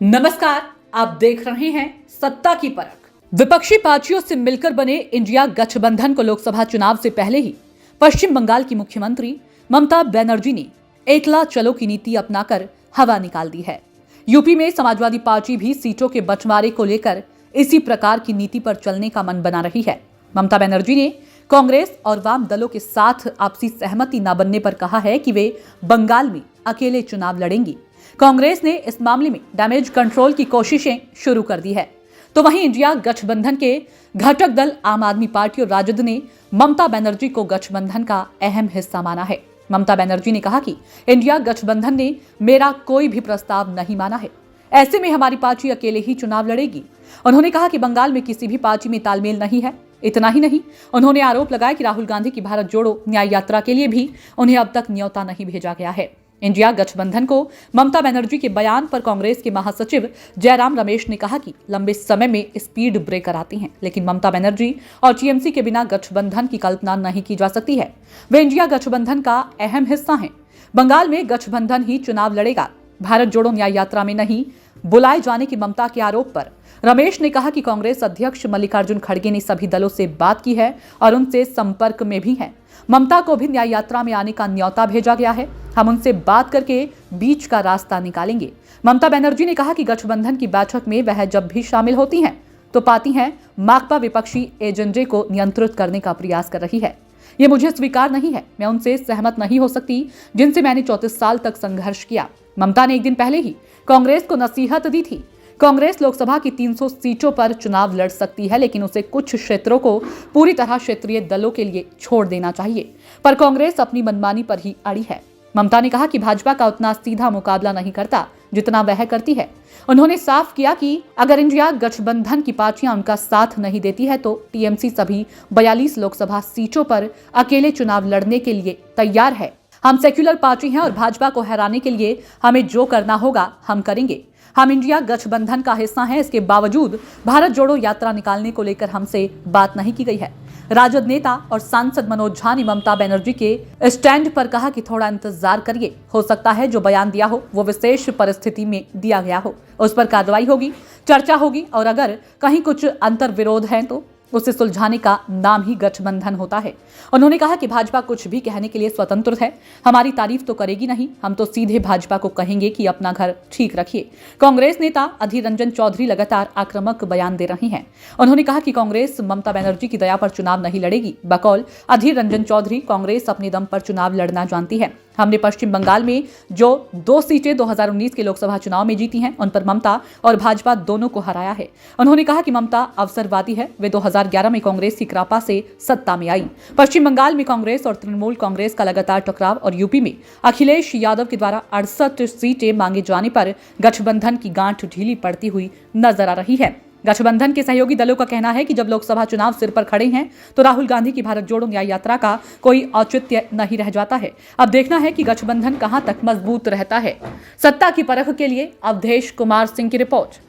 नमस्कार, आप देख रहे हैं सत्ता की परख। विपक्षी पार्टियों से मिलकर बने इंडिया गठबंधन को लोकसभा चुनाव से पहले ही पश्चिम बंगाल की मुख्यमंत्री ममता बनर्जी ने एकला चलो की नीति अपनाकर हवा निकाल दी है। यूपी में समाजवादी पार्टी भी सीटों के बंटवारे को लेकर इसी प्रकार की नीति पर चलने का मन बना रही है। ममता बनर्जी ने कांग्रेस और वाम दलों के साथ आपसी सहमति न बनने पर कहा है कि वे बंगाल में अकेले चुनाव लड़ेंगी। कांग्रेस ने इस मामले में डैमेज कंट्रोल की कोशिशें शुरू कर दी है, तो वहीं इंडिया गठबंधन के घटक दल आम आदमी पार्टी और राजद ने ममता बनर्जी को गठबंधन का अहम हिस्सा माना है। ममता बनर्जी ने कहा कि इंडिया गठबंधन ने मेरा कोई भी प्रस्ताव नहीं माना है, ऐसे में हमारी पार्टी अकेले ही चुनाव लड़ेगी। उन्होंने कहा कि बंगाल में किसी भी पार्टी में तालमेल नहीं है। इतना ही नहीं, उन्होंने आरोप लगाया कि राहुल गांधी की भारत जोड़ो न्याय यात्रा के लिए भी उन्हें अब तक न्योता नहीं भेजा गया है। इंडिया गठबंधन को ममता बनर्जी के बयान पर कांग्रेस के महासचिव जयराम रमेश ने कहा कि लंबे समय में स्पीड ब्रेकर आती हैं, लेकिन ममता बनर्जी और टीएमसी के बिना गठबंधन की कल्पना नहीं की जा सकती है। वे इंडिया गठबंधन का अहम हिस्सा हैं। बंगाल में गठबंधन ही चुनाव लड़ेगा। भारत जोड़ो न्याय यात्रा में नहीं बुलाए जाने की ममता के आरोप पर रमेश ने कहा कि कांग्रेस अध्यक्ष मल्लिकार्जुन खड़गे ने सभी दलों से बात की है और उनसे संपर्क में भी है। ममता को भी न्याय यात्रा में आने का न्योता भेजा गया है। हम उनसे बात करके बीच का रास्ता निकालेंगे। ममता बनर्जी ने कहा कि गठबंधन की बैठक में वह जब भी शामिल होती हैं तो पाती हैं माकपा विपक्षी एजेंडे को नियंत्रित करने का प्रयास कर रही है। ये मुझे स्वीकार नहीं है। मैं उनसे सहमत नहीं हो सकती जिनसे मैंने 34 साल तक संघर्ष किया। ममता ने एक दिन पहले ही कांग्रेस को नसीहत दी थी। कांग्रेस लोकसभा की 300 सीटों पर चुनाव लड़ सकती है, लेकिन उसे कुछ क्षेत्रों को पूरी तरह क्षेत्रीय दलों के लिए छोड़ देना चाहिए। पर कांग्रेस अपनी मनमानी पर ही अड़ी है। ममता ने कहा कि भाजपा का उतना सीधा मुकाबला नहीं करता जितना वह करती है। उन्होंने साफ किया कि अगर इंडिया गठबंधन की पार्टियां उनका साथ नहीं देती है तो टीएमसी सभी 42 लोकसभा सीटों पर अकेले चुनाव लड़ने के लिए तैयार है। हम सेक्युलर पार्टी हैं और भाजपा को हराने के लिए हमें जो करना होगा हम करेंगे। हम इंडिया गठबंधन का हिस्सा हैं, इसके बावजूद भारत जोड़ो यात्रा निकालने को लेकर हमसे बात नहीं की गई है। राजद नेता और सांसद मनोज झा ने ममता बनर्जी के स्टैंड पर कहा कि थोड़ा इंतजार करिए, हो सकता है जो बयान दिया हो वो विशेष परिस्थिति में दिया गया हो, उस पर कार्रवाई होगी, चर्चा होगी और अगर कहीं कुछ अंतर विरोध है तो उसे सुलझाने का नाम ही गठबंधन होता है। उन्होंने कहा कि भाजपा कुछ भी कहने के लिए स्वतंत्र है, हमारी तारीफ तो करेगी नहीं, हम तो सीधे भाजपा को कहेंगे कि अपना घर ठीक रखिए। कांग्रेस नेता अधीर रंजन चौधरी लगातार आक्रामक बयान दे रहे हैं। उन्होंने कहा कि कांग्रेस ममता बनर्जी की दया पर चुनाव नहीं लड़ेगी। बकौल अधीर रंजन चौधरी, कांग्रेस अपने दम पर चुनाव लड़ना जानती है। हमने पश्चिम बंगाल में जो 2 सीटें 2019 के लोकसभा चुनाव में जीती हैं, उन पर ममता और भाजपा दोनों को हराया है। उन्होंने कहा कि ममता अवसरवादी है। वे 2011 में कांग्रेस की कृपा से सत्ता में आई। पश्चिम बंगाल में कांग्रेस और तृणमूल कांग्रेस का लगातार टकराव और यूपी में अखिलेश यादव के द्वारा 68 सीटें मांगे जाने पर गठबंधन की गांठ ढीली पड़ती हुई नजर आ रही है। गठबंधन के सहयोगी दलों का कहना है कि जब लोकसभा चुनाव सिर पर खड़े हैं तो राहुल गांधी की भारत जोड़ो न्याय यात्रा का कोई औचित्य नहीं रह जाता है। अब देखना है कि गठबंधन कहां तक मजबूत रहता है। सत्ता की परख के लिए अवधेश कुमार सिंह की रिपोर्ट।